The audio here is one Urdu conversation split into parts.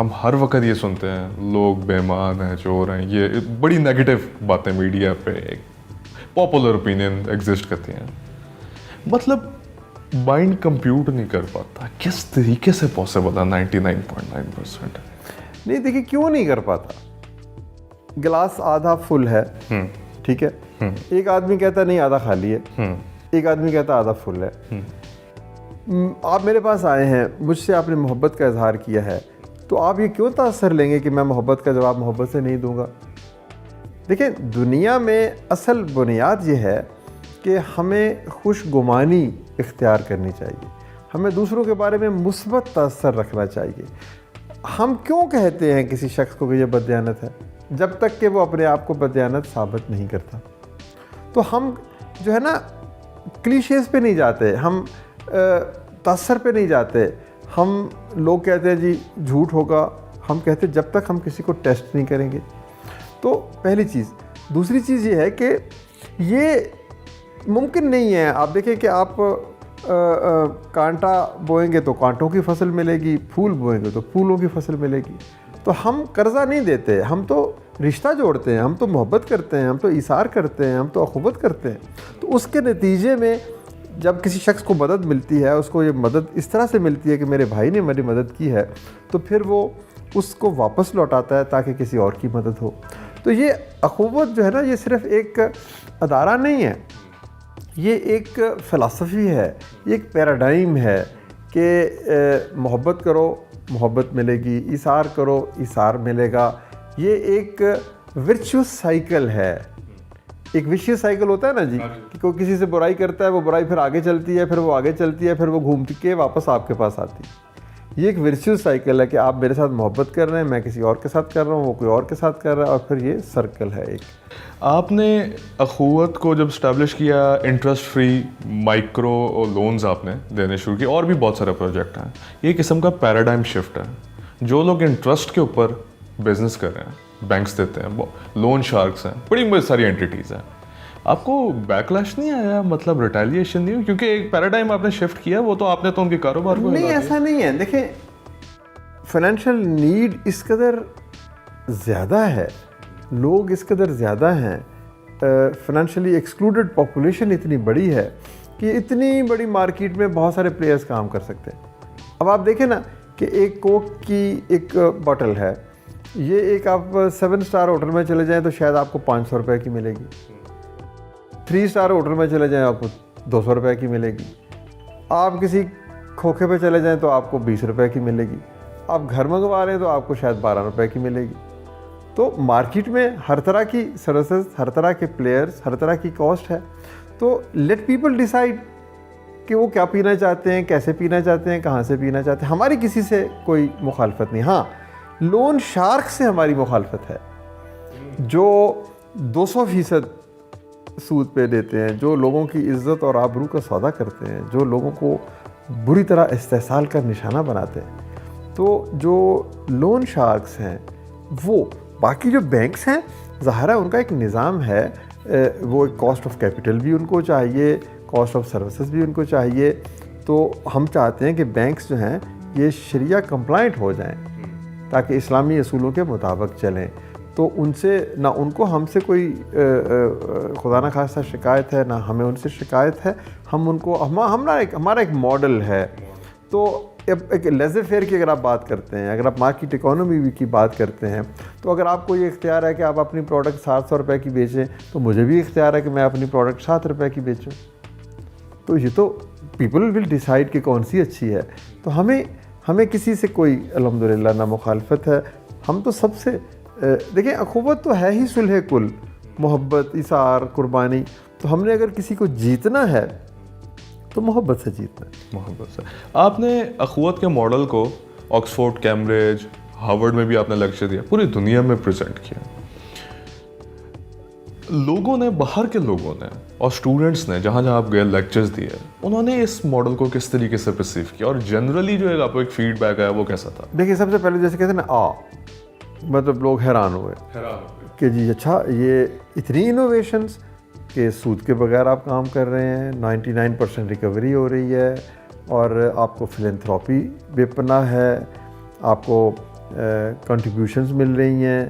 ہم ہر وقت یہ سنتے ہیں لوگ بے ایمان ہیں, چور ہیں, یہ بڑی نیگیٹو باتیں میڈیا پہ پاپولر اوپینین ایگزسٹ کرتی ہیں. مطلب مائنڈ کمپیوٹ نہیں کر پاتا, کس طریقے سے پاسبل ہے 99.9%؟ نہیں دیکھیے کیوں نہیں کر پاتا, گلاس آدھا فل ہے, ٹھیک ہے, ایک آدمی کہتا ہے نہیں آدھا خالی ہے, ایک آدمی کہتا ہے آدھا فل ہے. آپ میرے پاس آئے ہیں, مجھ سے آپ نے محبت کا اظہار کیا ہے, تو آپ یہ کیوں تاثر لیں گے کہ میں محبت کا جواب محبت سے نہیں دوں گا؟ دیکھیں دنیا میں اصل بنیاد یہ ہے کہ ہمیں خوش گمانی اختیار کرنی چاہیے, ہمیں دوسروں کے بارے میں مثبت تاثر رکھنا چاہیے. ہم کیوں کہتے ہیں کسی شخص کو کہ یہ بددیانت ہے جب تک کہ وہ اپنے آپ کو بددیانت ثابت نہیں کرتا؟ تو ہم جو ہے نا کلیشیز پہ نہیں جاتے, ہم تاثر پہ نہیں جاتے. ہم لوگ کہتے ہیں جی جھوٹ ہوگا, ہم کہتے ہیں جب تک ہم کسی کو ٹیسٹ نہیں کریں گے. تو پہلی چیز. دوسری چیز یہ ہے کہ یہ ممکن نہیں ہے. آپ دیکھیں کہ آپ کانٹا بوئیں گے تو کانٹوں کی فصل ملے گی, پھول بوئیں گے تو پھولوں کی فصل ملے گی. تو ہم قرضہ نہیں دیتے, ہم تو رشتہ جوڑتے ہیں, ہم تو محبت کرتے ہیں, ہم تو ایثار کرتے ہیں, ہم تو اخوت کرتے ہیں. تو اس کے نتیجے میں جب کسی شخص کو مدد ملتی ہے, اس کو یہ مدد اس طرح سے ملتی ہے کہ میرے بھائی نے میری مدد کی ہے, تو پھر وہ اس کو واپس لوٹاتا ہے تاکہ کسی اور کی مدد ہو. تو یہ اخوت جو ہے نا, یہ صرف ایک ادارہ نہیں ہے, یہ ایک فلسفی ہے, یہ ایک پیراڈائم ہے کہ محبت کرو محبت ملے گی, ایثار کرو ایثار ملے گا. یہ ایک ورچوس سائیکل ہے. ایک وشیس سائیکل ہوتا ہے نا جی, کہ کوئی کسی سے برائی کرتا ہے, وہ برائی پھر آگے چلتی ہے, پھر وہ آگے چلتی ہے, پھر وہ گھوم کے واپس آپ کے پاس آتی ہے. یہ ایک ورچوس سائیکل ہے کہ آپ میرے ساتھ محبت کر رہے ہیں, میں کسی اور کے ساتھ کر رہا ہوں, وہ کوئی اور کے ساتھ کر رہا ہے, اور پھر یہ سرکل ہے ایک. آپ نے اخوت کو جب اسٹیبلش کیا, انٹرسٹ فری مائکرو لونز آپ نے دینے شروع کیے, اور بھی بہت سارے پروجیکٹ ہیں. یہ قسم کا پیراڈائم شفٹ ہے. جو لوگ انٹرسٹ کے اوپر بزنس کر رہے ہیں, بینکس دیتے ہیں, لون شارکس ہیں, بڑی ساری اینٹیز ہیں, آپ کو بیکلیش نہیں آیا, مطلب ریٹیلیشن نہیں ہوئی کیونکہ ایک پیراڈائم آپ نے شفٹ کیا, وہ تو آپ نے تو ان کے کاروبار کو نہیں, ایسا نہیں ہے. دیکھیں فائنینشیل نیڈ اس قدر زیادہ ہے, لوگ اس قدر زیادہ ہیں, فائنینشیلی ایکسکلوڈڈ پاپولیشن اتنی بڑی ہے کہ اتنی بڑی مارکیٹ میں بہت سارے پلیئرز کام کر سکتے ہیں. اب آپ دیکھیں نا کہ ایک کوک کی ایک باٹل ہے, یہ ایک آپ 7 اسٹار ہوٹل میں چلے جائیں تو شاید آپ کو 500 روپے کی ملے گی, 3 اسٹار ہوٹل میں چلے جائیں آپ کو 200 روپے کی ملے گی, آپ کسی کھوکھے پہ چلے جائیں تو آپ کو 20 روپے کی ملے گی, آپ گھر منگوا رہے ہیں تو آپ کو شاید 12 روپے کی ملے گی. تو مارکیٹ میں ہر طرح کی سروسز, ہر طرح کے پلیئرز, ہر طرح کی کاسٹ ہے. تو لیٹ پیپل ڈیسائیڈ کہ وہ کیا پینا چاہتے ہیں, کیسے پینا چاہتے ہیں, کہاں سے پینا چاہتے ہیں. ہماری کسی سے کوئی مخالفت نہیں. ہاں لون شارک سے ہماری مخالفت ہے, جو 200% سود پہ دیتے ہیں, جو لوگوں کی عزت اور آبرو کا سودا کرتے ہیں, جو لوگوں کو بری طرح استحصال کا نشانہ بناتے ہیں. تو جو لون شارکس ہیں, وہ باقی جو بینکس ہیں, ظاہر ہے ان کا ایک نظام ہے, وہ ایک کاسٹ آف کیپٹل بھی ان کو چاہیے, کاسٹ آف سروسز بھی ان کو چاہیے. تو ہم چاہتے ہیں کہ بینکس جو ہیں یہ شریعہ کمپلائنٹ ہو جائیں تاکہ اسلامی اصولوں کے مطابق چلیں. تو ان سے نہ ان کو ہم سے کوئی خدا نخواستہ شکایت ہے, نہ ہمیں ان سے شکایت ہے. ہم ان کو ہمارا ایک ماڈل ہے. تو ایک لیزر فیئر کی اگر آپ بات کرتے ہیں, اگر آپ مارکیٹ اکانومی کی بات کرتے ہیں, تو اگر آپ کو یہ اختیار ہے کہ آپ اپنی پروڈکٹ 700 روپے کی بیچیں, تو مجھے بھی اختیار ہے کہ میں اپنی پروڈکٹ 7 روپے کی بیچوں. تو یہ تو پیپل ول ڈیسائیڈ کہ کون سی اچھی ہے. تو ہمیں کسی سے کوئی الحمدللہ نہ مخالفت ہے. ہم تو سب سے دیکھیں, اخوت تو ہے ہی صلح کل, محبت, ایثار, قربانی. تو ہم نے اگر کسی کو جیتنا ہے تو محبت سے جیتنا ہے. محبت سے. آپ نے اخوت کے ماڈل کو آکسفورڈ, کیمبرج, ہارورڈ میں بھی آپ نے لیکچر دیا, پوری دنیا میں پریزنٹ کیا. لوگوں نے, باہر کے لوگوں نے اور اسٹوڈنٹس نے جہاں جہاں آپ گئے لیکچرز دیے, انہوں نے اس ماڈل کو کس طریقے سے پرسیو کیا, اور جنرلی جو ہے آپ کو ایک فیڈ بیک آیا وہ کیسا تھا؟ دیکھیے سب سے پہلے جیسے کہتے ہیں نا, مطلب لوگ حیران ہوئے کہ جی اچھا یہ اتنی انوویشنز کہ سود کے بغیر آپ کام کر رہے ہیں, 99% ریکوری ہو رہی ہے, اور آپ کو فلینتھراپی بے پناہ ہے, آپ کو کنٹریبیوشنز مل رہی ہیں،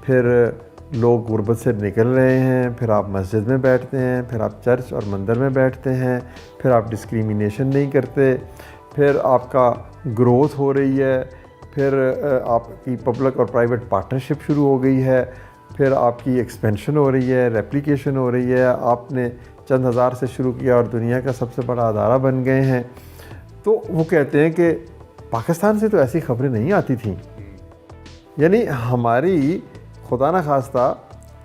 پھر لوگ غربت سے نکل رہے ہیں، پھر آپ مسجد میں بیٹھتے ہیں، پھر آپ چرچ اور مندر میں بیٹھتے ہیں، پھر آپ ڈسکریمنیشن نہیں کرتے، پھر آپ کا گروتھ ہو رہی ہے، پھر آپ کی پبلک اور پرائیویٹ پارٹنرشپ شروع ہو گئی ہے، پھر آپ کی ایکسپینشن ہو رہی ہے، ریپلیکیشن ہو رہی ہے، آپ نے چند ہزار سے شروع کیا اور دنیا کا سب سے بڑا ادارہ بن گئے ہیں۔ تو وہ کہتے ہیں کہ پاکستان سے تو ایسی خبریں نہیں آتی تھیں، یعنی ہماری خدا نہ خواستہ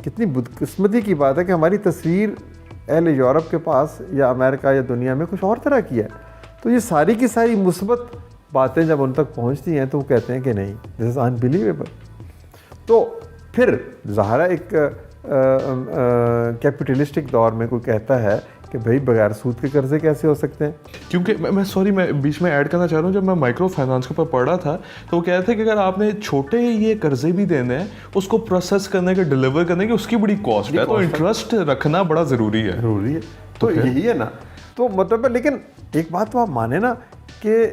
کتنی بدقسمتی کی بات ہے کہ ہماری تصویر اہل یورپ کے پاس یا امریکہ یا دنیا میں کچھ اور طرح کی ہے۔ تو یہ ساری کی ساری مثبت باتیں جب ان تک پہنچتی ہیں تو وہ کہتے ہیں کہ نہیں، دس از انبلیویبل۔ تو پھر ظاہر ایک کیپٹلسٹک دور میں کوئی کہتا ہے کہ بھئی بغیر سود کے قرضے کیسے ہو سکتے ہیں؟ کیونکہ میں بیچ میں ایڈ کرنا چاہ رہا ہوں، جب میں مائکرو فائنانس کے اوپر پڑھ رہا تھا تو وہ کہہ رہے تھے کہ اگر آپ نے چھوٹے یہ قرضے بھی دینے ہیں، اس کو پروسیس کرنے کے، ڈیلیور کرنے کی، اس کی بڑی کاسٹ ہے، تو انٹرسٹ رکھنا بڑا ضروری ہے۔ تو یہی ہے نا، تو مطلب ہے، لیکن ایک بات تو آپ مانیں نا کہ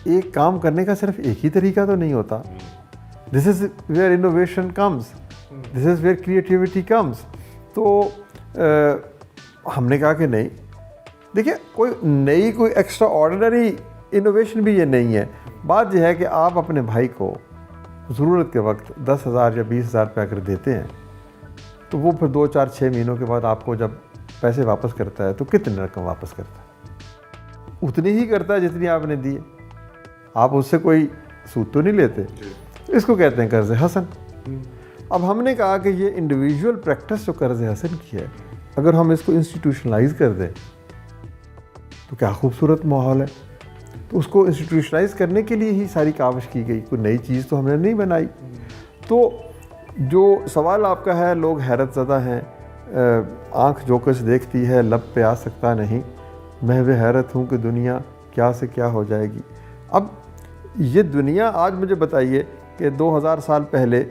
ایک کام کرنے کا صرف ایک ہی طریقہ تو نہیں ہوتا۔ This is where innovation comes, this is where creativity comes. تو ہم نے کہا کہ نہیں، دیکھیں کوئی ایکسٹرا آرڈنری انوویشن بھی یہ نہیں ہے۔ بات یہ ہے کہ آپ اپنے بھائی کو ضرورت کے وقت 10,000 یا 20,000 روپے اگر دیتے ہیں تو وہ پھر 2 4 6 مہینوں کے بعد آپ کو جب پیسے واپس کرتا ہے تو کتنی رقم واپس کرتا ہے؟ اتنی ہی کرتا ہے جتنی آپ نے دی ہے۔ آپ اس سے کوئی سود تو نہیں لیتے۔ اس کو کہتے ہیں قرض حسن۔ اب ہم نے کہا کہ یہ انڈیویجول پریکٹس جو قرض حسن کی ہے، اگر ہم اس کو انسٹیٹیوشنلائز کر دیں تو کیا خوبصورت ماحول ہے۔ تو اس کو انسٹیٹیوشنلائز کرنے کے لیے ہی ساری کاوش کی گئی، کوئی نئی چیز تو ہم نے نہیں بنائی۔ تو جو سوال آپ کا ہے، لوگ حیرت زدہ ہیں، آنکھ جو کچھ دیکھتی ہے لب پہ آ سکتا نہیں، محو حیرت ہوں کہ دنیا کیا سے کیا ہو جائے گی۔ اب یہ دنیا آج مجھے بتائیے کہ 2000 سال پہلے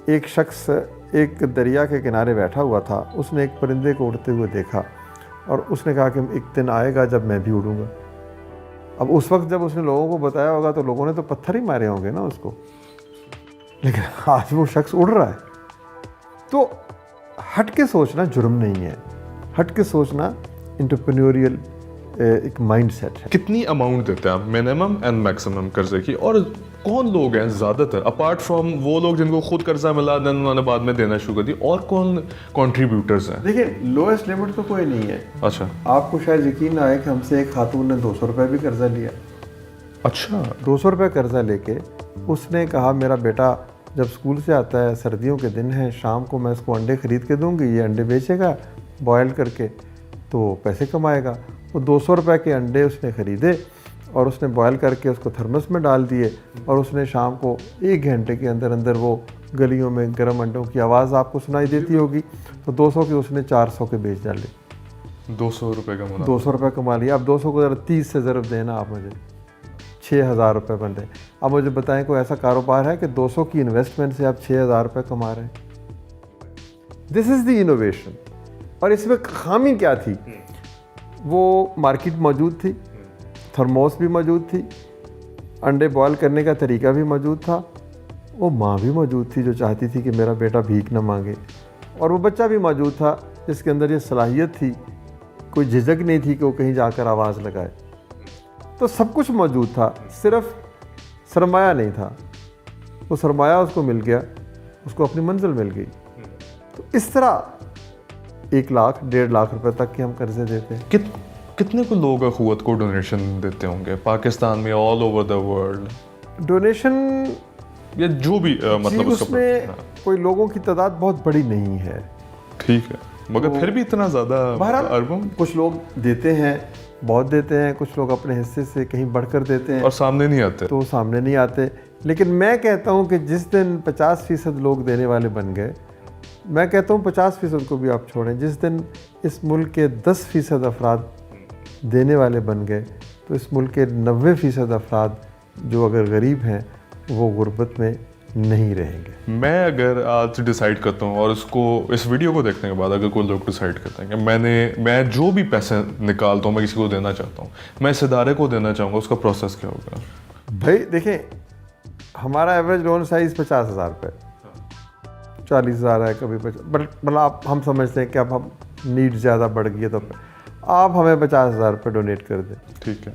ایک شخص ایک دریا کے کنارے بیٹھا ہوا تھا، اس نے ایک پرندے کو اڑتے ہوئے دیکھا اور اس نے کہا کہ ایک دن آئے گا جب میں بھی اڑوں گا۔ اب اس وقت جب اس نے لوگوں کو بتایا ہوگا تو لوگوں نے تو پتھر ہی مارے ہوں گے نا اس کو، لیکن آج وہ شخص اڑ رہا ہے۔ تو ہٹ کے سوچنا جرم نہیں ہے، ہٹ کے سوچنا انٹرپرینیوریل ایک مائنڈ سیٹ ہے۔ کتنی اماؤنٹ دیتے ہیں آپ منیمم اینڈ میکسیمم قرضے کی، اور کون لوگ ہیں زیادہ تر اپارٹ فرام وہ لوگ جن کو خود قرضہ ملا دین انہوں نے بعد میں دینا شروع کر دی، اور کون کنٹریبیوٹرز ہیں؟ دیکھیں لوئسٹ لمٹ تو کوئی نہیں ہے۔ اچھا، آپ کو شاید یقین نہ آئے کہ ہم سے ایک خاتون نے 200 روپے بھی قرضہ لیا۔ اچھا، 200 روپے قرضہ لے کے اس نے کہا میرا بیٹا جب اسکول سے آتا ہے، سردیوں کے دن ہیں، شام کو میں اس کو انڈے خرید کے دوں گی، یہ انڈے بیچے گا بوائل کر کے تو وہ پیسے کمائے گا۔ وہ 200 روپے کے انڈے اس نے خریدے اور اس نے بوائل کر کے اس کو تھرمس میں ڈال دیے، اور اس نے شام کو 1 گھنٹے کے اندر اندر وہ گلیوں میں گرم انڈوں کی آواز آپ کو سنائی دیتی ہوگی، تو 200 کے اس نے 400 کے بیچ ڈالے۔ 200 روپے کا منافع، 200 روپے کما لیا۔ اب 200 کو ذرا 30 سے ضرب دینا آپ مجھے، 6,000 روپے بن رہے ہیں۔ اب مجھے بتائیں کوئی ایسا کاروبار ہے کہ 200 کی انویسٹمنٹ سے آپ 6,000 روپے کما رہے ہیں؟ دس از دی انوویشن۔ اور اس میں خامی کیا تھی؟ وہ مارکیٹ موجود تھی، تھرموس بھی موجود تھی، انڈے بوائل کرنے کا طریقہ بھی موجود تھا، وہ ماں بھی موجود تھی جو چاہتی تھی کہ میرا بیٹا بھیک نہ مانگے، اور وہ بچہ بھی موجود تھا جس کے اندر یہ صلاحیت تھی، کوئی جھجک نہیں تھی کہ وہ کہیں جا کر آواز لگائے۔ تو سب کچھ موجود تھا، صرف سرمایہ نہیں تھا۔ وہ سرمایہ اس کو مل گیا، اس کو اپنی منزل مل گئی۔ تو اس طرح 1 لاکھ 1.5 لاکھ روپے تک کے ہم قرضے دیتے ہیں۔ کتنے کو لوگ اخوت کو ڈونیشن دیتے ہوں گے پاکستان میں، all over the world? Donation یا جو بھی مطلب اس میں کوئی لوگوں کی تعداد بہت بڑی نہیں ہے، ٹھیک ہے، مگر پھر بھی اتنا زیادہ اربوں؟ کچھ لوگ دیتے ہیں، بہت دیتے ہیں، کچھ لوگ اپنے حصے سے کہیں بڑھ کر دیتے ہیں اور سامنے نہیں آتے، تو سامنے نہیں آتے۔ لیکن میں کہتا ہوں کہ جس دن 50% لوگ دینے والے بن گئے، میں کہتا ہوں 50% کو بھی آپ چھوڑیں، جس دن اس ملک کے 10% افراد دینے والے بن گئے تو اس ملک کے 90% افراد جو اگر غریب ہیں وہ غربت میں نہیں رہیں گے۔ میں اگر آج ڈیسائیڈ کرتا ہوں، اور اس ویڈیو کو دیکھنے کے بعد اگر کوئی لوگ ڈیسائیڈ کرتے ہیں کہ میں جو بھی پیسے نکالتا ہوں میں کسی کو دینا چاہتا ہوں، میں اس ادارے کو دینا چاہوں گا، اس کا پروسیس کیا ہوگا؟ بھائی دیکھیں، ہمارا ایوریج لون سائز 50,000 روپے، 40,000 ہے کبھی 50، بٹ آپ ہم سمجھتے ہیں کہ اب ہم نیڈ زیادہ بڑھ گئی ہے تو آپ ہمیں 50,000 روپے ڈونیٹ کر دیں، ٹھیک ہے،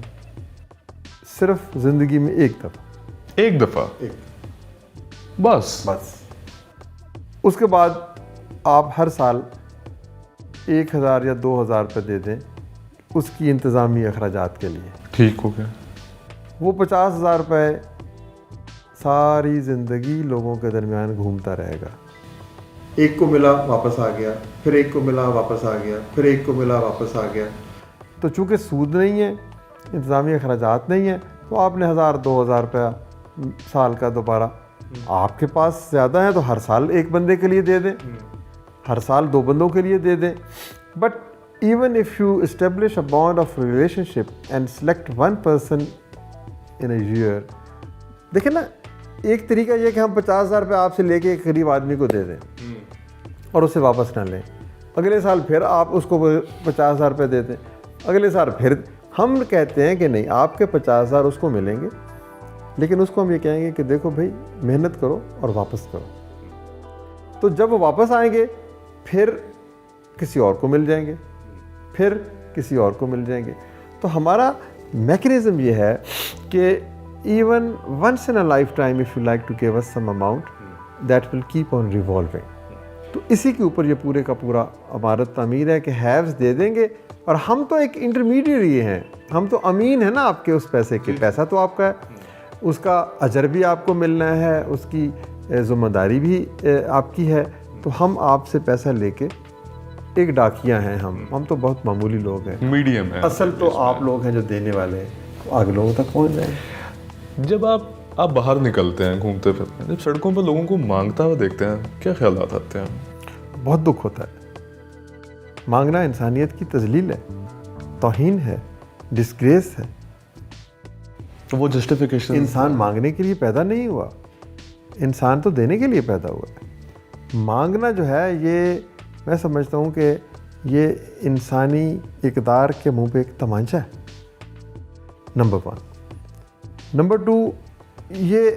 صرف زندگی میں ایک دفعہ بس اس کے بعد آپ ہر سال 1,000 یا 2,000 روپے دے دیں اس کی انتظامی اخراجات کے لیے، ٹھیک ہو گیا. وہ 50,000 روپے ساری زندگی لوگوں کے درمیان گھومتا رہے گا. ایک کو ملا واپس آ گیا، پھر ایک کو ملا واپس آ گیا، پھر ایک کو ملا واپس آ گیا. تو چونکہ سود نہیں ہے، انتظامی اخراجات نہیں ہیں، تو آپ نے 1,000-2,000 روپیہ سال کا دوبارہ، آپ کے پاس زیادہ ہیں تو ہر سال ایک بندے کے لیے دے دیں، ہر سال 2 بندوں کے لیے دے دیں. But even if you establish a bond of relationship and select 1 person in a year, دیکھیں نا، ایک طریقہ یہ کہ ہم 50,000 روپے آپ سے لے کے ایک غریب آدمی کو دے دیں اور اسے واپس نہ لیں، اگلے سال پھر آپ اس کو 50,000 روپے دے دیں، اگلے سال پھر ہم کہتے ہیں کہ نہیں، آپ کے 50,000 اس کو ملیں گے، لیکن اس کو ہم یہ کہیں گے کہ دیکھو بھائی محنت کرو اور واپس کرو. تو جب وہ واپس آئیں گے پھر کسی اور کو مل جائیں گے، پھر کسی اور کو مل جائیں گے. تو ہمارا میکنزم یہ ہے کہ even once in a lifetime if you like to give us some amount that will keep on revolving. تو اسی کے اوپر یہ پورے کا پورا عمارت تعمیر ہے کہ ہیوز دے دیں گے، اور ہم تو ایک انٹرمیڈیری ہیں، ہم تو امین ہیں نا آپ کے اس پیسے کے، پیسہ تو آپ کا ہے، اس کا اجر بھی آپ کو ملنا ہے، اس کی ذمہ داری بھی آپ کی ہے. تو ہم آپ سے پیسہ لے کے ایک ڈاکیاں ہیں، ہم تو بہت معمولی لوگ ہیں، میڈیم ہے. اصل تو آپ لوگ ہیں جو دینے والے ہیں، تو آگے لوگوں تک پہنچ جائیں. جب آپ باہر نکلتے ہیں گھومتے پھرتے ہیں، جب سڑکوں پر لوگوں کو مانگتا ہوا دیکھتے ہیں، کیا خیالات آتے ہیں؟ بہت دکھ ہوتا ہے. مانگنا انسانیت کی تذلیل ہے، توہین ہے، ڈسگریس ہے. تو وہ جسٹیفیکیشن، انسان مانگنے کے لیے پیدا نہیں ہوا، انسان تو دینے کے لیے پیدا ہوا ہے. مانگنا جو ہے، یہ میں سمجھتا ہوں کہ یہ انسانی اقدار کے منہ پہ ایک تمانچہ ہے، نمبر 1. نمبر 2، یہ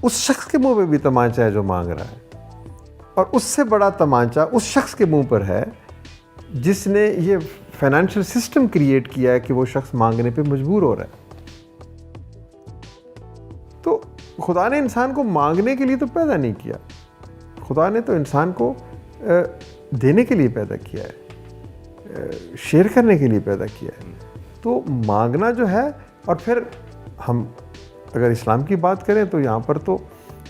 اس شخص کے منہ پہ بھی تمانچہ ہے جو مانگ رہا ہے، اور اس سے بڑا تمانچہ اس شخص کے منہ پر ہے جس نے یہ فائنینشیل سسٹم کریٹ کیا ہے کہ وہ شخص مانگنے پہ مجبور ہو رہا ہے. تو خدا نے انسان کو مانگنے کے لیے تو پیدا نہیں کیا، خدا نے تو انسان کو دینے کے لیے پیدا کیا ہے، شیئر کرنے کے لیے پیدا کیا ہے. تو مانگنا جو ہے، اور پھر ہم اگر اسلام کی بات کریں تو یہاں پر تو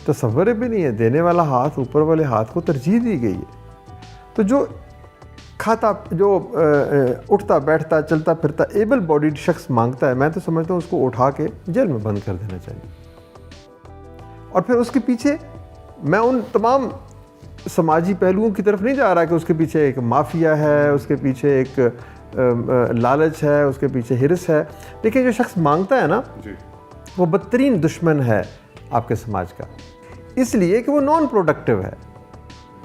تصور بھی نہیں ہے، دینے والا ہاتھ اوپر والے ہاتھ کو ترجیح دی گئی ہے. تو جو کھاتا، جو اٹھتا بیٹھتا چلتا پھرتا ایبل باڈیڈ شخص مانگتا ہے، میں تو سمجھتا ہوں اس کو اٹھا کے جیل میں بند کر دینا چاہیے. اور پھر اس کے پیچھے میں ان تمام سماجی پہلوؤں کی طرف نہیں جا رہا کہ اس کے پیچھے ایک مافیا ہے، اس کے پیچھے ایک لالچ ہے، اس کے پیچھے ہرس ہے. لیکن جو شخص مانگتا ہے نا، وہ بدترین دشمن ہے آپ کے سماج کا، اس لیے کہ وہ نان پروڈکٹیو ہے،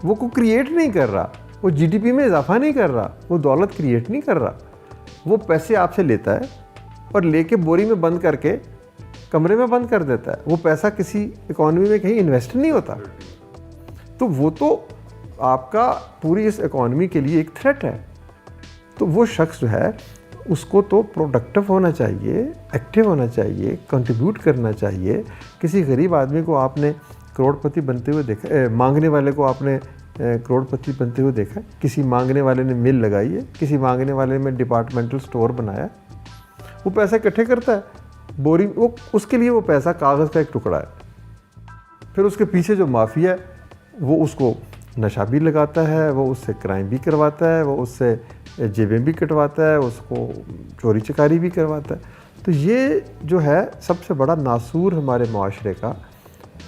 وہ کو کریٹ نہیں کر رہا، وہ جی ڈی پی میں اضافہ نہیں کر رہا، وہ دولت کریٹ نہیں کر رہا. وہ پیسے آپ سے لیتا ہے اور لے کے بوری میں بند کر کے کمرے میں بند کر دیتا ہے. وہ پیسہ کسی اکانومی میں کہیں انویسٹ نہیں ہوتا. تو وہ تو آپ کا پوری اس اکانومی کے لیے ایک تھریٹ ہے. تو وہ شخص جو ہے اس کو تو پروڈکٹیو ہونا چاہیے، ایکٹیو ہونا چاہیے، کنٹریبیوٹ کرنا چاہیے. کسی غریب آدمی کو آپ نے کروڑ پتی بنتے ہوئے دیکھا، مانگنے والے کو آپ نے کروڑ پتی بنتے ہوئے دیکھا؟ کسی مانگنے والے نے مل لگائی ہے، کسی مانگنے والے میں ڈپارٹمنٹل سٹور بنایا، وہ پیسے اکٹھے کرتا ہے بوری، وہ اس کے لیے وہ پیسہ کاغذ کا ایک ٹکڑا ہے. پھر اس کے پیچھے جو مافیا ہے وہ اس کو نشہ بھی لگاتا ہے، وہ اس سے کرائم بھی کرواتا ہے، وہ اس سے جیبیں بھی کٹواتا ہے، اس کو چوری چکاری بھی کرواتا ہے. تو یہ جو ہے سب سے بڑا ناسور ہمارے معاشرے کا،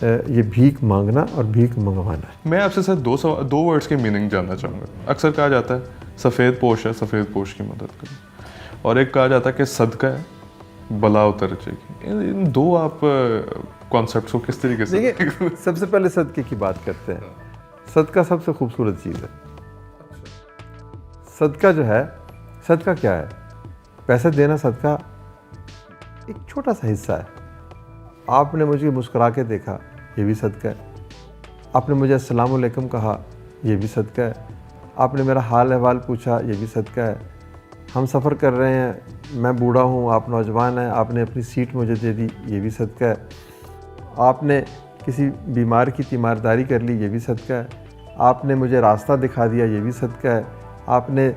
یہ بھیک مانگنا اور بھیک منگوانا ہے. میں آپ سے سر دو ورڈز کی میننگ جاننا چاہوں گا. اکثر کہا جاتا ہے سفید پوش ہے، سفید پوش کی مدد کریں، اور ایک کہا جاتا ہے کہ صدقہ ہے، بلا اتر جائے گی. ان دو آپ کانسیپٹس کو کس طریقے سے؟ دیکھیے، سب سے پہلے صدقے کی بات کرتے ہیں. صدقہ سب سے خوبصورت چیز ہے. صدقہ جو ہے، صدقہ کیا ہے؟ پیسہ دینا صدقہ ایک چھوٹا سا حصہ ہے. آپ نے مجھے مسکرا کے دیکھا، یہ بھی صدقہ ہے. آپ نے مجھے السلام علیکم کہا، یہ بھی صدقہ ہے. آپ نے میرا حال احوال پوچھا، یہ بھی صدقہ ہے. ہم سفر کر رہے ہیں، میں بوڑھا ہوں، آپ نوجوان ہیں، آپ نے اپنی سیٹ مجھے دے دی، یہ بھی صدقہ ہے. آپ نے کسی بیمار کی تیمارداری کر لی، یہ بھی صدقہ ہے. آپ نے مجھے راستہ دکھا دیا، یہ بھی صدقہ ہے. آپ نے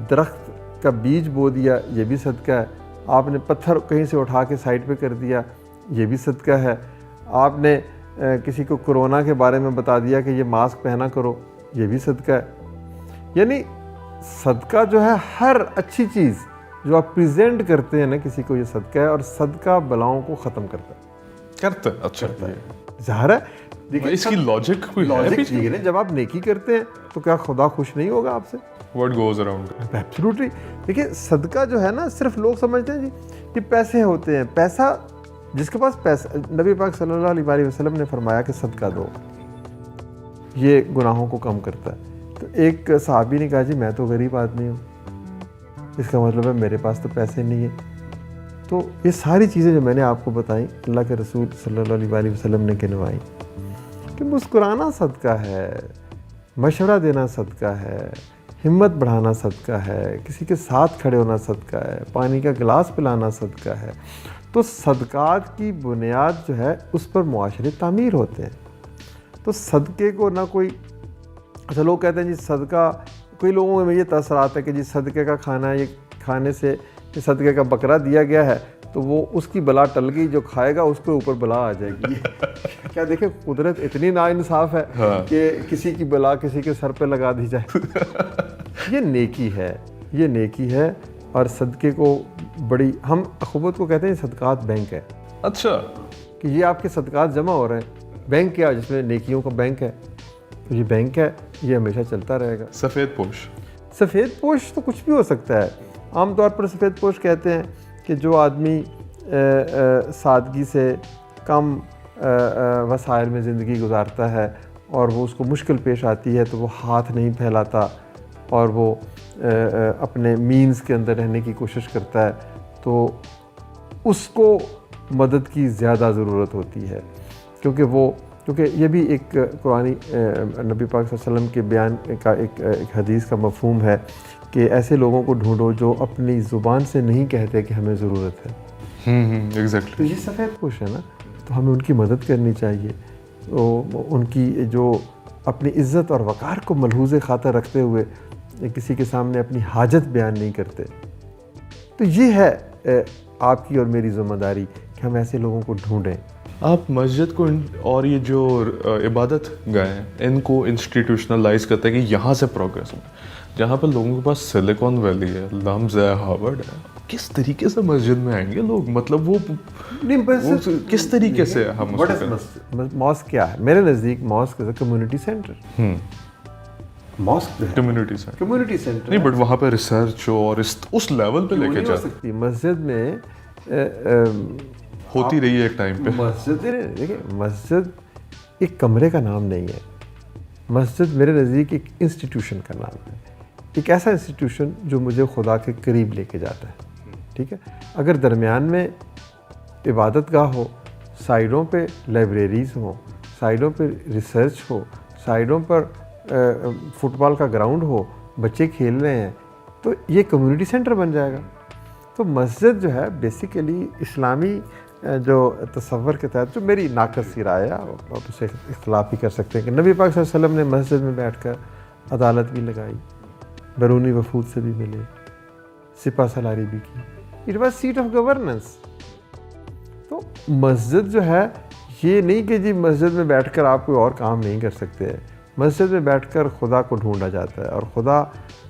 درخت کا بیج بو دیا، یہ بھی صدقہ ہے. آپ نے پتھر کہیں سے اٹھا کے سائڈ پہ کر دیا، یہ بھی صدقہ ہے. آپ نے کسی کو کرونا کے بارے میں بتا دیا کہ یہ ماسک پہنا کرو، یہ بھی صدقہ ہے. یعنی صدقہ جو ہے، ہر اچھی چیز جو آپ پریزنٹ کرتے ہیں نا کسی کو، یہ صدقہ ہے. اور صدقہ بلاؤں کو ختم کرتا ہے. اچھا ظاہر ہے دیکھیں اس کی لاجک کوئی ہے لاجک پیچھے؟ یہ ہے، جب آپ نیکی کرتے ہیں تو کیا خدا خوش نہیں ہوگا آپ سے؟ What goes around? ایبسلیوٹلی. دیکھیں صدقہ جو ہے نا، صرف لوگ سمجھتے ہیں جی یہ پیسے ہوتے ہیں. پیسہ جس کے پاس پیسہ، نبی پاک صلی اللہ علیہ وسلم نے فرمایا کہ صدقہ دو، یہ گناہوں کو کم کرتا ہے. تو ایک صحابی نے کہا جی میں تو غریب آدمی ہوں، اس کا مطلب ہے میرے پاس تو پیسے نہیں ہیں. تو یہ ساری چیزیں جو میں نے آپ کو بتائیں، اللہ کے رسول صلی اللہ علیہ وسلم نے گنوائیں کہ مسکرانا صدقہ ہے، مشورہ دینا صدقہ ہے، ہمت بڑھانا صدقہ ہے، کسی کے ساتھ کھڑے ہونا صدقہ ہے، پانی کا گلاس پلانا صدقہ ہے. تو صدقات کی بنیاد جو ہے اس پر معاشرے تعمیر ہوتے ہیں. تو صدقے کو نہ کوئی، اچھا لوگ کہتے ہیں جی صدقہ، کوئی لوگوں میں یہ تاثرات ہے کہ جی صدقے کا کھانا ہے، یہ کھانے سے یہ صدقے کا بکرا دیا گیا ہے تو وہ اس کی بلا ٹل گئی، جو کھائے گا اس کے اوپر بلا آ جائے گی. کیا دیکھیں قدرت اتنی ناانصاف ہے کہ کسی کی بلا کسی کے سر پہ لگا دی جائے. یہ نیکی ہے، یہ نیکی ہے. اور صدقے کو بڑی، ہم اخوت کو کہتے ہیں صدقات بینک ہے. اچھا کہ یہ آپ کے صدقات جمع ہو رہے ہیں. بینک کیا؟ جس میں نیکیوں کا بینک ہے. تو یہ بینک ہے، یہ ہمیشہ چلتا رہے گا. سفید پوش، سفید پوش تو کچھ بھی ہو سکتا ہے. عام طور پر سفید پوش کہتے ہیں کہ جو آدمی سادگی سے کم وسائل میں زندگی گزارتا ہے اور وہ اس کو مشکل پیش آتی ہے تو وہ ہاتھ نہیں پھیلاتا اور وہ اپنے مینز کے اندر رہنے کی کوشش کرتا ہے، تو اس کو مدد کی زیادہ ضرورت ہوتی ہے. کیونکہ یہ بھی ایک قرآنی نبی پاک صلی اللہ علیہ وسلم کے بیان کا ایک حدیث کا مفہوم ہے کہ ایسے لوگوں کو ڈھونڈو جو اپنی زبان سے نہیں کہتے کہ ہمیں ضرورت ہے. ایگزیکٹلی. تو یہ سفید پوش ہے نا، تو ہمیں ان کی مدد کرنی چاہیے. ان کی جو اپنی عزت اور وقار کو ملحوظ خاطر رکھتے ہوئے کسی کے سامنے اپنی حاجت بیان نہیں کرتے. تو یہ ہے آپ کی اور میری ذمہ داری کہ ہم ایسے لوگوں کو ڈھونڈیں. آپ مسجد کو اور یہ جو عبادت گاہ ہیں ان کو انسٹیٹیوشنلائز کرتے ہیں کہ یہاں سے پروگریس ہو. جہاں پر لوگوں کے پاس سلیکون ویلی ہے، لمز ہے، ہارورڈ ہے، کس طریقے سے مسجد میں آئیں گے لوگ؟ مطلب وہ کس طریقے سے ہم ماسک کیا ہے؟ میرے نزدیک mosque is a community center. Mosque community center نہیں، بٹ وہاں پہ ریسرچ ہو اور اس لیول پہ لے کے جا سکتی. مسجد میں ہوتی رہی ہے ایک ٹائم پہ. مسجد دیکھیں، مسجد ایک کمرے کا نام نہیں ہے. مسجد میرے نزدیک ایک انسٹیٹیوشن کا نام ہے. ایک ایسا انسٹیٹیوشن جو مجھے خدا کے قریب لے کے جاتا ہے. ٹھیک ہے، اگر درمیان میں عبادت گاہ ہو، سائڈوں پہ لائبریریز ہوں، سائڈوں پہ ریسرچ ہو، سائڈوں پر فٹ بال کا گراؤنڈ ہو، بچے کھیل رہے ہیں، تو یہ کمیونٹی سینٹر بن جائے گا. تو مسجد جو ہے بیسیکلی اسلامی جو تصور کے تحت، جو میری ناقص سی رائے ہے، آپ اسے اختلاف بھی کر سکتے ہیں، کہ نبی پاک صلی اللہ علیہ وسلم نے مسجد میں بیٹھ کر عدالت بھی لگائی، بیرونی وفود سے بھی ملے، سپہ سالاری بھی کی. It was seat of governance. تو مسجد جو ہے یہ نہیں کہ جی مسجد میں بیٹھ کر آپ کوئی اور کام نہیں کر سکتے. مسجد میں بیٹھ کر خدا کو ڈھونڈا جاتا ہے، اور خدا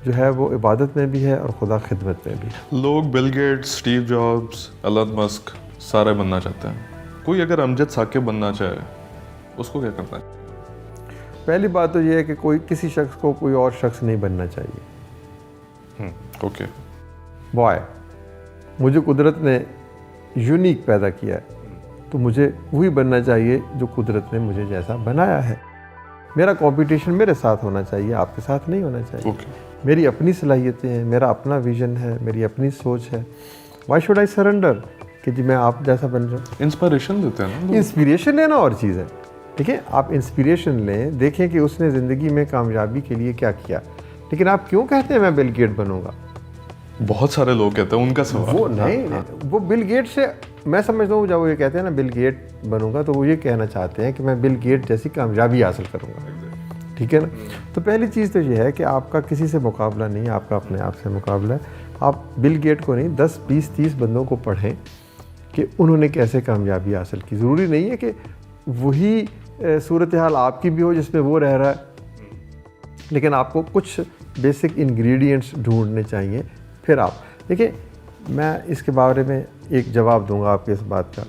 جو ہے وہ عبادت میں بھی ہے اور خدا خدمت میں بھی. لوگ Bill Gates, Steve Jobs, Elon Musk سارے بننا چاہتے ہیں. کوئی اگر امجد ثاقب بننا چاہے اس کو کیا کرنا ہے؟ پہلی بات تو یہ ہے کہ کوئی کسی شخص کو کوئی اور شخص نہیں بننا چاہیے. اوکے بوائے، مجھے قدرت نے یونیک پیدا کیا ہے تو مجھے وہی بننا چاہیے جو قدرت نے مجھے جیسا بنایا ہے. میرا کمپٹیشن میرے ساتھ ہونا چاہیے، آپ کے ساتھ نہیں ہونا چاہیے. میری اپنی صلاحیتیں ہیں، میرا اپنا ویژن ہے، میری اپنی سوچ ہے. وائی شوڈ آئی سرنڈر کہ جی میں آپ جیسا بن جاؤں. انسپائریشن دیتے ہیں نا. انسپریشن لینا اور چیز ہے. ٹھیک ہے, آپ انسپریشن لیں, دیکھیں کہ اس نے زندگی میں کامیابی کے لیے کیا کیا. لیکن آپ کیوں کہتے ہیں میں بل گیٹ بنوں گا؟ بہت سارے لوگ کہتے ہیں, ان کا سوال وہ نہیں, وہ بل گیٹ سے میں سمجھتا ہوں جب وہ یہ کہتے ہیں نا بل گیٹ بنوں گا, تو وہ یہ کہنا چاہتے ہیں کہ میں بل گیٹ جیسی کامیابی حاصل کروں گا. ٹھیک ہے نا. تو پہلی چیز تو یہ ہے کہ آپ کا کسی سے مقابلہ نہیں, آپ کا اپنے آپ سے مقابلہ ہے. آپ بل گیٹ کو نہیں 10 20 30 بندوں کو پڑھیں کہ انہوں نے کیسے کامیابی حاصل کی. ضروری نہیں ہے کہ وہی صورتحال آپ کی بھی ہو جس میں وہ رہ رہا ہے, لیکن آپ کو کچھ بیسک انگریڈینٹس ڈھونڈنے چاہیے. پھر آپ دیکھیں, میں اس کے بارے میں ایک جواب دوں گا آپ کی اس بات کا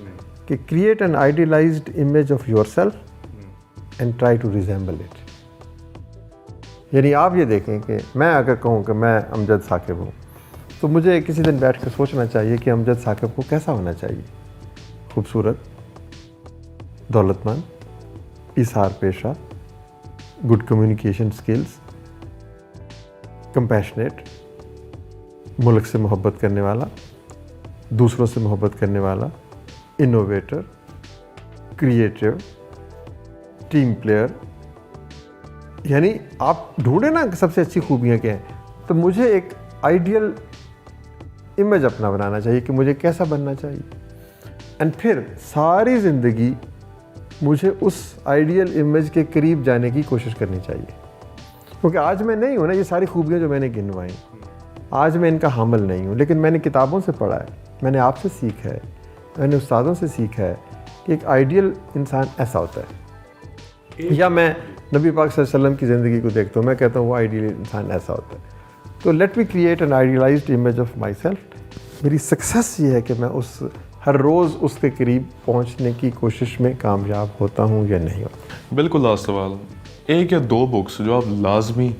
کہ create an idealized image of yourself and try to resemble it. یعنی آپ یہ دیکھیں کہ میں اگر کہوں کہ میں امجد ثاقب ہوں, تو مجھے کسی دن بیٹھ کے سوچنا چاہیے کہ امجد ثاقب کو کیسا ہونا چاہیے. خوبصورت, دولت مند, ایثار پیشہ, گڈ کمیونیکیشن سکلز, کمپیشنیٹ, ملک سے محبت کرنے والا, دوسروں سے محبت کرنے والا, انوویٹر, کریٹیو, ٹیم پلیئر. یعنی آپ ڈھونڈیں نا کہ سب سے اچھی خوبیاں کیا ہیں. تو مجھے ایک آئیڈیل امیج اپنا بنانا چاہیے کہ مجھے کیسا بننا چاہیے, اینڈ پھر ساری زندگی مجھے اس آئیڈیل امیج کے قریب جانے کی کوشش کرنی چاہیے. کیونکہ آج میں نہیں ہوں نا, یہ ساری خوبیاں جو میں نے گنوائیں آج میں ان کا حامل نہیں ہوں, لیکن میں نے کتابوں سے پڑھا ہے, میں نے آپ سے سیکھا ہے, میں نے استادوں سے سیکھا ہے کہ ایک آئیڈیل انسان ایسا ہوتا ہے. یا میں نبی پاک صلی اللہ علیہ وسلم کی زندگی کو دیکھتا ہوں, میں کہتا ہوں وہ آئیڈیل انسان ایسا ہوتا ہے. تو let me create an idealized image of my self. میری سکسیس یہ ہے کہ میں ہر روز اس کے قریب پہنچنے کی کوشش میں کامیاب ہوتا ہوں یا نہیں ہوتا. بالکل لاسٹ سوال, ایک یا دو بکس جو آپ لازمی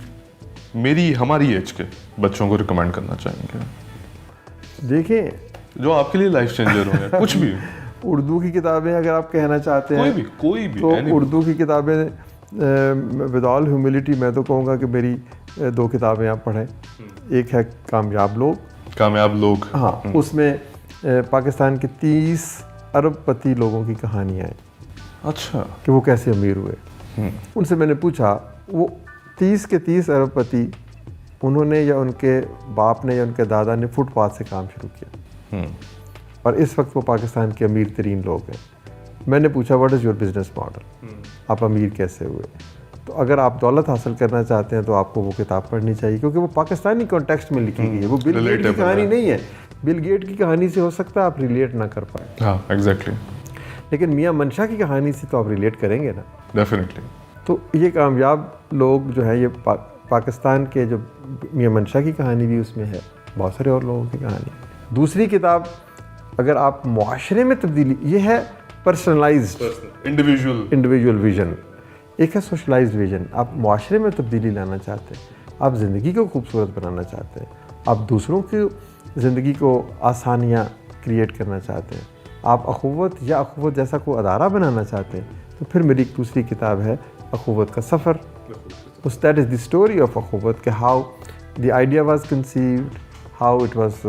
ہماری ایج کے بچوں کو ریکمینڈ کرنا چاہیں گے, دیکھیں جو آپ کے لیے لائف چینجر ہوں گے, کچھ بھی. اردو کی کتابیں اگر آپ کہنا چاہتے ہیں, کوئی بھی تو اردو کی کتابیں ود آل ہیوملٹی میں تو کہوں گا کہ میری 2 کتابیں آپ پڑھیں. ایک ہے کامیاب لوگ. ہاں, اس میں پاکستان کے 30 ارب پتی لوگوں کی کہانیاں ہیں. اچھا. کہ وہ کیسے امیر ہوئے. ان سے میں نے پوچھا, وہ 30 کے 30 ارب پتی, انہوں نے یا ان کے باپ نے یا ان کے دادا نے فٹ پاتھ سے کام شروع کیا, اور اس وقت وہ پاکستان کے امیر ترین لوگ ہیں. میں نے پوچھا what is your business model, آپ امیر کیسے ہوئے. تو اگر آپ دولت حاصل کرنا چاہتے ہیں تو آپ کو وہ کتاب پڑھنی چاہیے, کیونکہ وہ پاکستانی کانٹیکسٹ میں لکھی گئی ہے. وہ بل گیٹ کی کہانی نہیں ہے. بل گیٹ کی کہانی سے ہو سکتا ہے آپ ریلیٹ نہ کر پائیں. ہاں ایگزیکٹلی. لیکن میاں منشا کی کہانی سے تو آپ ریلیٹ کریں گے نا. ڈیفینیٹلی. تو یہ کامیاب لوگ جو ہیں, یہ پاکستان کے جو میاں منشا کی کہانی بھی اس میں ہے, بہت سارے اور لوگوں کی کہانی. دوسری کتاب اگر آپ معاشرے میں تبدیلی, یہ ہے پرسنلائزڈ انڈیویجول ویژن. ایک ہے سوشلائزڈ ویژن. آپ معاشرے میں تبدیلی لانا چاہتے ہیں, آپ زندگی کو خوبصورت بنانا چاہتے ہیں, آپ دوسروں کی زندگی کو آسانیاں کریٹ کرنا چاہتے ہیں, آپ اخوت یا اخوت جیسا کوئی ادارہ بنانا چاہتے ہیں, تو پھر میری ایک دوسری کتاب ہے اخوت کا سفر. That is the story of Akhuwat, کہ how the idea was conceived, how it was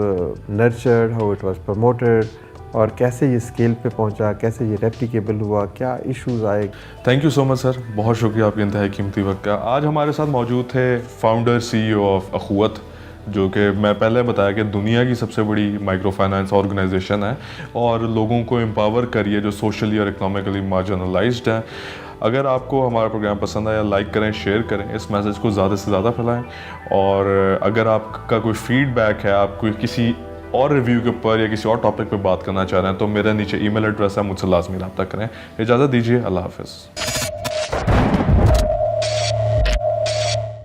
nurtured, how it was promoted, اور کیسے یہ اسکیل پہ پہنچا, کیسے یہ ریپلیکیبل ہوا, کیا ایشوز آئے. تھینک یو سو مچ سر, بہت شکریہ آپ کے انتہائی قیمتی وقت کا. آج ہمارے ساتھ موجود تھے فاؤنڈر CEO آف اخوت, جو کہ میں پہلے بتایا کہ دنیا کی سب سے بڑی مائکرو فائنانس آرگنائزیشن ہے, اور لوگوں کو امپاور کریے جو سوشلی اور اکنامکلی مارجنلائزڈ ہیں. اگر آپ کو ہمارا پروگرام پسند آیا, لائک کریں, شیئر کریں, اس میسج کو زیادہ سے زیادہ پھیلائیں. اور اگر آپ کا کوئی فیڈ بیک ہے, آپ کوئی کسی اور ریویو کے اوپر یا کسی اور ٹاپک پہ بات کرنا چاہ رہے ہیں, تو میرا نیچے ای میل ایڈریس ہے, مجھ سے لازمی رابطہ کریں. اجازت دیجیے, اللہ حافظ.